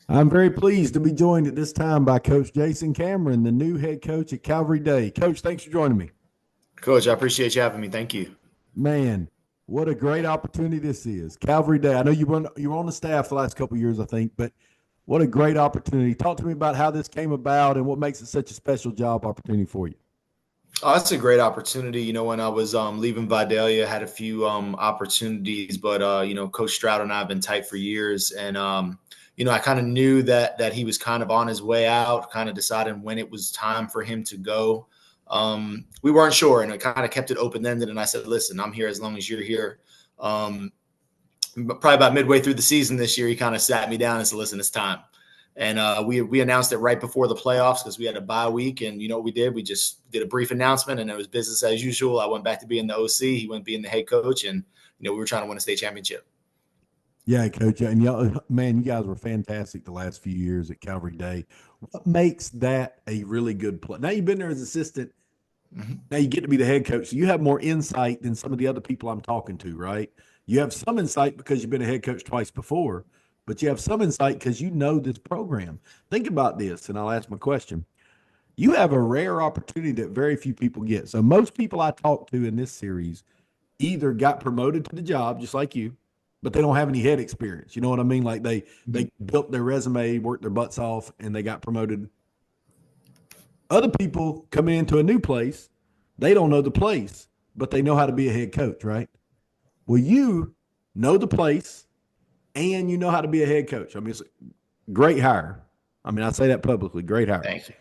I'm very pleased to be joined at this time by Coach Jason Cameron, the new head coach at Calvary Day. Coach, thanks for joining me. Coach, I appreciate you having me. Thank you. Man, what a great opportunity this is. Calvary Day. I know you were on the staff the last couple of years, I think, but what a great opportunity. Talk to me about how this came about and what makes it such a special job opportunity for you. Oh, that's a great opportunity. When I was leaving Vidalia, I had a few opportunities, but Coach Stroud and I have been tight for years, and I kind of knew that he was kind of on his way out, kind of deciding when it was time for him to go. We weren't sure, and I kind of kept it open ended. And I said, "Listen, I'm here as long as you're here." Um, Probably about midway through the season this year, he kind of sat me down and said, "Listen, it's time." And we announced it right before the playoffs because we had a bye week. And you know what we did? We just did a brief announcement, and it was business as usual. I went back to being the OC. He went being the head coach, and we were trying to win a state championship. Yeah, Coach. And y'all, man, you guys were fantastic the last few years at Calvary Day. What makes that a really good play? Now you've been there as assistant. Mm-hmm. Now you get to be the head coach. So you have more insight than some of the other people I'm talking to, right? You have some insight because you've been a head coach twice before, but you have some insight because you know this program. Think about this, and I'll ask my question. You have a rare opportunity that very few people get. So most people I talk to in this series either got promoted to the job just like you, but they don't have any head experience. You know what I mean? Like they built their resume, worked their butts off, and they got promoted. Other people come into a new place, they don't know the place, but they know how to be a head coach, right? Well, you know the place and you know how to be a head coach. I mean, it's a great hire. I mean, I say that publicly, great hire. Thank you.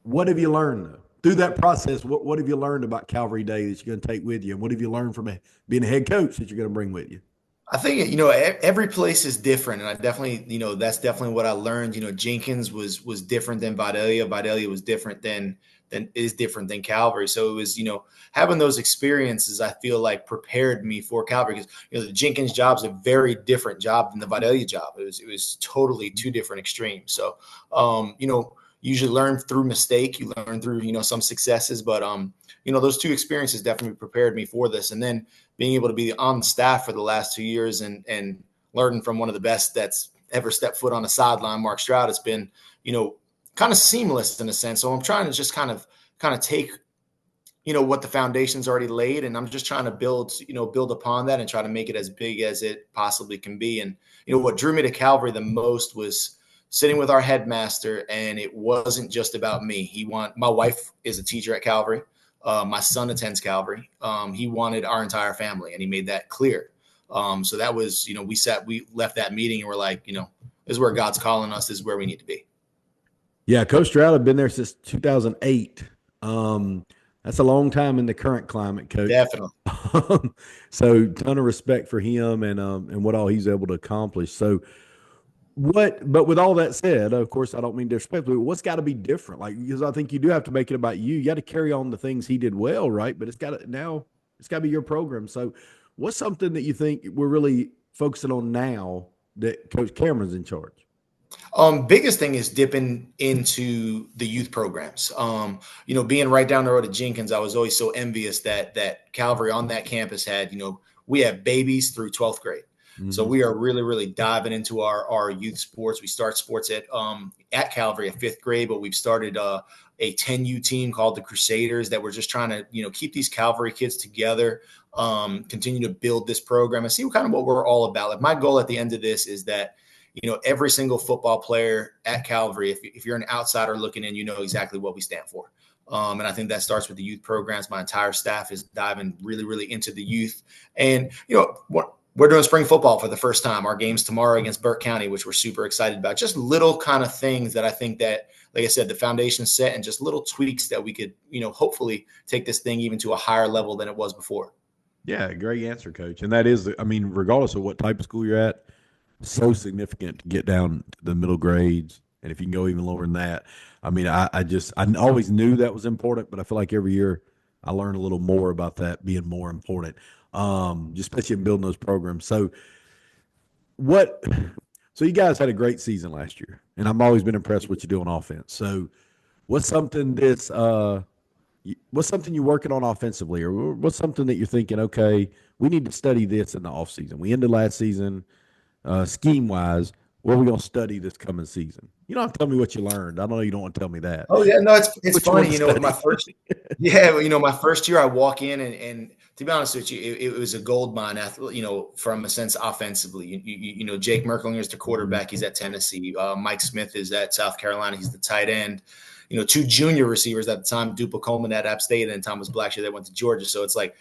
What have you learned though? Through that process, what have you learned about Calvary Day that you're going to take with you? And what have you learned from being a head coach that you're going to bring with you? I think every place is different, and I definitely that's definitely what I learned. Jenkins was different than Vidalia. Vidalia was different than Calvary. So it was having those experiences. I feel like prepared me for Calvary because the Jenkins job is a very different job than the Vidalia job. It was totally two different extremes. So usually learn through mistake. You learn through some successes, but those two experiences definitely prepared me for this, and then being able to be on staff for the last 2 years and learning from one of the best that's ever stepped foot on a sideline, Mark Stroud, it's been, kind of seamless in a sense. So I'm trying to just kind of take, what the foundation's already laid. And I'm just trying to build upon that and try to make it as big as it possibly can be. And, what drew me to Calvary the most was sitting with our headmaster. And it wasn't just about me. My wife is a teacher at Calvary. My son attends Calvary. He wanted our entire family, and he made that clear. So that was, we left that meeting and we're like, this is where God's calling us. This is where we need to be. Yeah, Coach Stroud had been there since 2008. That's a long time in the current climate, Coach. Definitely. So, ton of respect for him and what all he's able to accomplish. So, but with all that said, of course, I don't mean disrespectfully, but what's got to be different? Like, because I think you do have to make it about you. You got to carry on the things he did well, right? But it's got to be your program. So, what's something that you think we're really focusing on now that Coach Cameron's in charge? Biggest thing is dipping into the youth programs. Being right down the road at Jenkins, I was always so envious that Calvary on that campus had, we have babies through 12th grade. Mm-hmm. So we are really, really diving into our youth sports. We start sports at Calvary at 5th grade, but we've started a 10U team called the Crusaders that we're just trying to, keep these Calvary kids together, continue to build this program and see what we're all about. Like my goal at the end of this is that, every single football player at Calvary, if you're an outsider looking in, you know exactly what we stand for. And I think that starts with the youth programs. My entire staff is diving really, really into the youth. And, we're doing spring football for the first time. Our game's tomorrow against Burke County, which we're super excited about. Just little kind of things that I think that, like I said, the foundation's set and just little tweaks that we could, hopefully take this thing even to a higher level than it was before. Yeah, great answer, Coach. And that is, I mean, regardless of what type of school you're at, so significant to get down to the middle grades. And if you can go even lower than that, I mean, I always knew that was important, but I feel like every year I learn a little more about that being more important, just especially in building those programs. So so you guys had a great season last year, and I've always been impressed with what you do on offense. So what's something what's something you're working on offensively, or what's something that you're thinking, okay, we need to study this in the offseason? We ended last season scheme wise. What are we going to study this coming season? You don't have to tell me what you learned. I know you don't want to tell me that. Oh yeah, no, it's What you want funny. to You know, study? my first year, I walk in and to be honest with you, it was a gold mine. You know, from a sense offensively, you know, Jake Merklinger is the quarterback. He's at Tennessee. Mike Smith is at South Carolina. He's the tight end. You know, two junior receivers at the time, Dupa Coleman at App State and Thomas Blackshear that went to Georgia. So it's like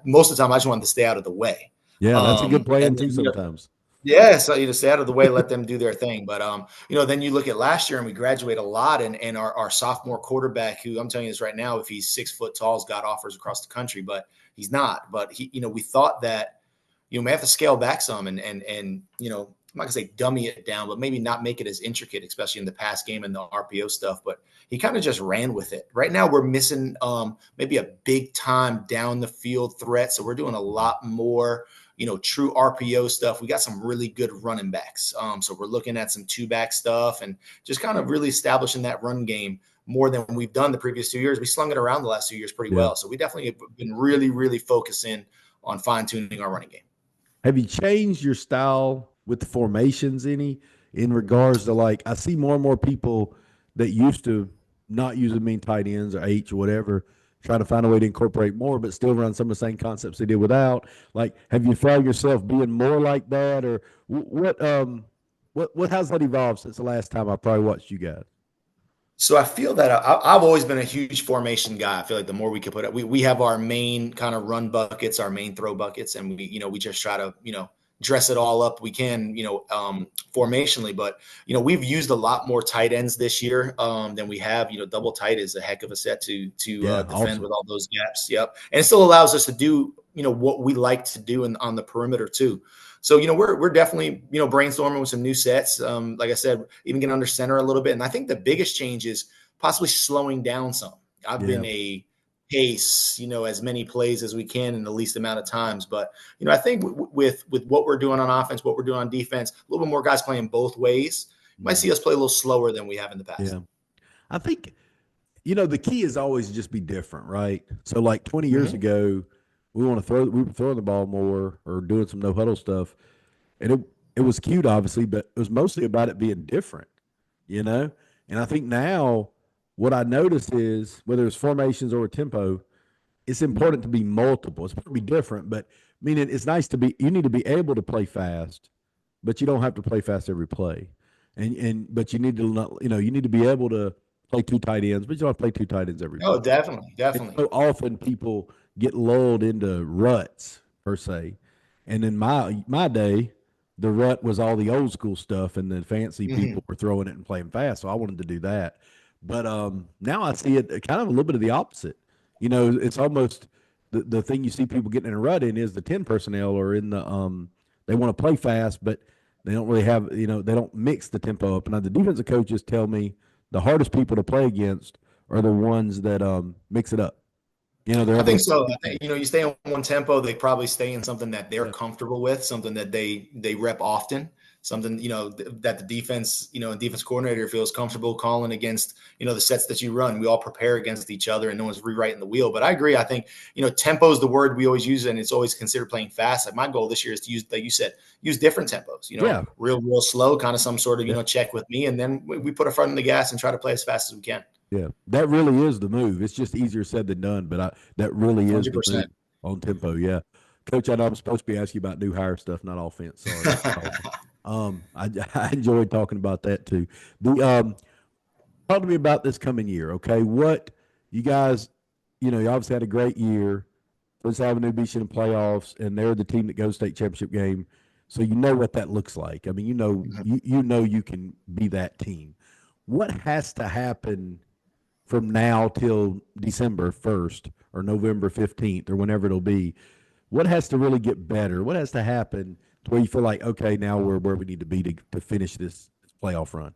most of the time I just wanted to stay out of the way. Yeah, that's a good plan And too then, you know, sometimes. yeah, so you know, stay out of the way, let them do their thing. But you know, then you look at last year and we graduate a lot, and our sophomore quarterback, who I'm telling you this right now, if he's 6 foot tall, has got offers across the country, but he's not. But he, you know, we thought that you may have to scale back some and you know, I'm not gonna say dummy it down, but maybe not make it as intricate, especially in the pass game and the RPO stuff. But he kind of just ran with it. Right now, we're missing maybe a big time down the field threat, so we're doing a lot more, you know, true RPO stuff. We got some really good running backs. So we're looking at some two back stuff and just kind of really establishing that run game more than we've done the previous 2 years. We slung it around the last 2 years pretty Yeah. well. So we definitely have been really, really focusing on fine tuning our running game. Have you changed your style with the formations any in regards to, like, I see more and more people that used to not use as many tight ends or H or whatever, trying to find a way to incorporate more, but still run some of the same concepts they did without. Like, have you found yourself being more like that, or what how's that evolved since the last time I probably watched you guys? So I feel that I've always been a huge formation guy. I feel like the more we can put it, we have our main kind of run buckets, our main throw buckets, and we, you know, we just try to, you know, dress it all up we can, you know, formationally. But you know, we've used a lot more tight ends this year than we have. You know, double tight is a heck of a set to Yeah, defend awesome. with all those gaps. Yep, and it still allows us to do, you know, what we like to do on the perimeter too. So, you know, we're definitely, you know, brainstorming with some new sets. Like I said, even getting under center a little bit. And I think the biggest change is possibly slowing down some. I've Yeah. been a pace, you know, as many plays as we can in the least amount of times. But, you know, I think with what we're doing on offense, what we're doing on defense, a little bit more guys playing both ways, you might see us play a little slower than we have in the past. Yeah. I think, the key is always just be different, right? So, like 20 years Mm-hmm. ago, we were throwing the ball more or doing some no huddle stuff, and it was cute, obviously, but it was mostly about it being different, you know. And I think now what I notice is whether it's formations or tempo, it's important to be multiple. It's important to be different, but meaning it's nice to be. You need to be able to play fast, but you don't have to play fast every play, and but you need to not, you need to be able to play two tight ends, but you don't have to play two tight ends every Oh, play. definitely, And definitely. so often people get lulled into ruts per se, and in my day, the rut was all the old school stuff, and the fancy Mm-hmm. people were throwing it and playing fast. So I wanted to do that, but now I see it kind of a little bit of the opposite. It's almost the thing you see people getting in a rut in is the 10 personnel or in the they want to play fast, but they don't really have they don't mix the tempo up. And the defensive coaches tell me the hardest people to play against are the ones that mix it up. They're I able think to. so. I think, you know, you stay on one tempo, they probably stay in something that they're Yeah, comfortable with, something that they rep often, something, you know, that the defense, you know, and defense coordinator feels comfortable calling against, you know, the sets that you run. We all prepare against each other and no one's rewriting the wheel. But I agree. I think, you know, tempo is the word we always use, and it's always considered playing fast. Like my goal this year is to use, like you said, use different tempos, you know, yeah, real slow, kind of some sort of, you yeah, know, check with me. And then we put our foot on the gas and try to play as fast as we can. yeah. That really is the move. It's just easier said than done, but that really is the move 100%. on tempo. Yeah, Coach, I know I'm supposed to be asking you about new hire stuff, not offense. Sorry. I I enjoyed talking about that too. The talk to me about this coming year. Okay, what you guys, you obviously had a great year. Let's Avenue beat you in the playoffs, and they're the team that goes state championship game. So you know what that looks like. I mean, you can be that team. What has to happen from now till December 1st or November 15th or whenever it'll be? What has to really get better? What has to happen to where you feel like, okay, now we're where we need to be to finish this playoff run?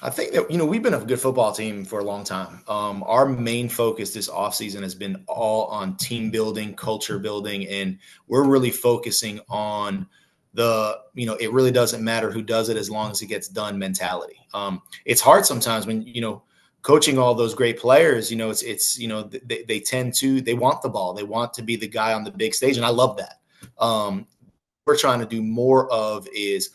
I think that, you know, we've been a good football team for a long time. Our main focus this offseason has been all on team building, culture building, and we're really focusing on you know, it really doesn't matter who does it as long as it gets done mentality. It's hard sometimes when, you know, coaching all those great players, you know, you know, they tend to, they want the ball. They want to be the guy on the big stage. And I love that. We're trying to do more of is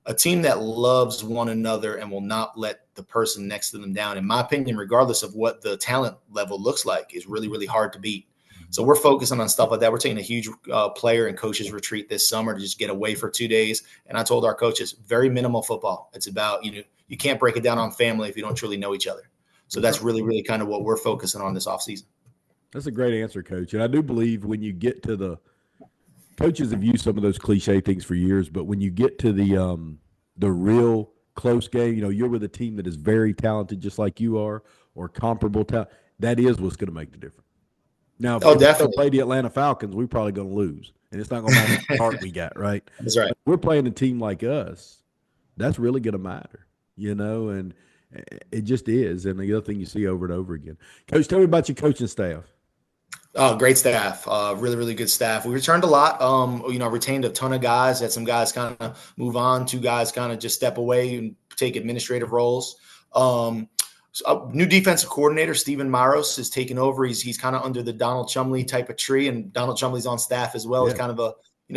a team that loves one another and will not let the person next to them down, in my opinion, regardless of what the talent level looks like, is really, really hard to beat. So we're focusing on stuff like that. We're taking a huge player and coaches retreat this summer to just get away for 2 days. And I told our coaches, very minimal football. It's about, you can't break it down on family if you don't truly know each other. So that's really, really kind of what we're focusing on this offseason. That's a great answer, Coach. And I do believe when you get to the coaches have used some of those cliche things for years, but when you get to the real close game, you're with a team that is very talented, just like you are, or comparable talent. That is what's going to make the difference. Now, if we play the Atlanta Falcons, we're probably going to lose, and it's not going to matter what heart we got, right? That's right. But if we're playing a team like us, that's really going to matter, and it just is. And the other thing you see over and over again. Coach, tell me about your coaching staff. Oh, great staff. Really, really good staff. We returned a lot. Retained a ton of guys. Had some guys kind of move on. 2 guys kind of just step away and take administrative roles. New defensive coordinator, Stephen Maros, is taking over. He's kind of under the Donald Chumley type of tree, and Donald Chumley's on staff as well. As kind of a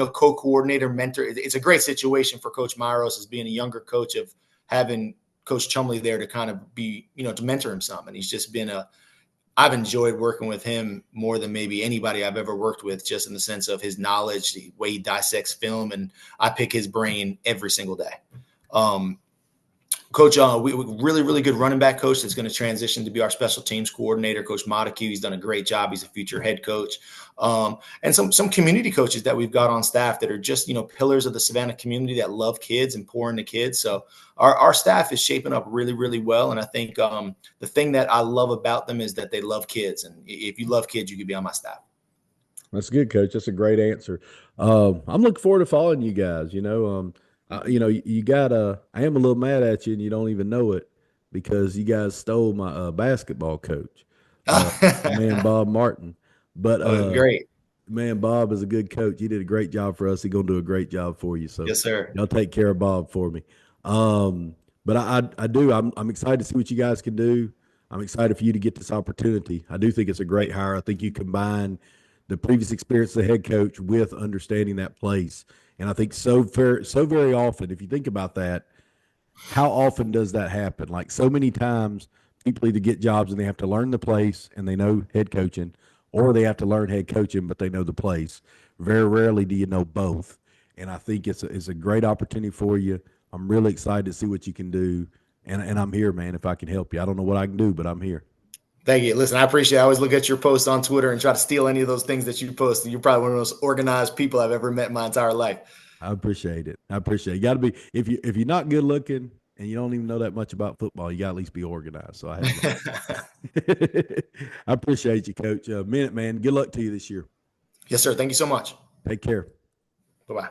co-coordinator, mentor. It's a great situation for Coach Maros as being a younger coach, of having Coach Chumley there to kind of be, to mentor him some. And he's just been I've enjoyed working with him more than maybe anybody I've ever worked with, just in the sense of his knowledge, the way he dissects film, and I pick his brain every single day. Coach, we really, really good running back coach that's going to transition to be our special teams coordinator, Coach Montague. He's done a great job. He's a future head coach. And some community coaches that we've got on staff that are just, pillars of the Savannah community that love kids and pour into kids. So our staff is shaping up really, really well. And I think the thing that I love about them is that they love kids. And if you love kids, you could be on my staff. That's good, Coach. That's a great answer. I'm looking forward to following you guys. You got I am a little mad at you, and you don't even know it, because you guys stole my basketball coach, man, Bob Martin. But great. Man, Bob is a good coach. He did a great job for us. He's gonna do a great job for you. So yes, sir. Y'all take care of Bob for me. But I do. I'm excited to see what you guys can do. I'm excited for you to get this opportunity. I do think it's a great hire. I think you combine the previous experience as a head coach with understanding that place. And I think so very often, if you think about that, how often does that happen? Like, so many times people either get jobs and they have to learn the place and they know head coaching, or they have to learn head coaching but they know the place. Very rarely do you know both. And I think it's a great opportunity for you. I'm really excited to see what you can do. And I'm here, man, if I can help you. I don't know what I can do, but I'm here. Thank you. Listen, I appreciate it. I always look at your posts on Twitter and try to steal any of those things that you post. And you're probably one of the most organized people I've ever met in my entire life. I appreciate it. You got to be, if you're not good looking and you don't even know that much about football, you got to at least be organized. So I appreciate you, Coach. Minute man. Good luck to you this year. Yes, sir. Thank you so much. Take care. Bye-bye.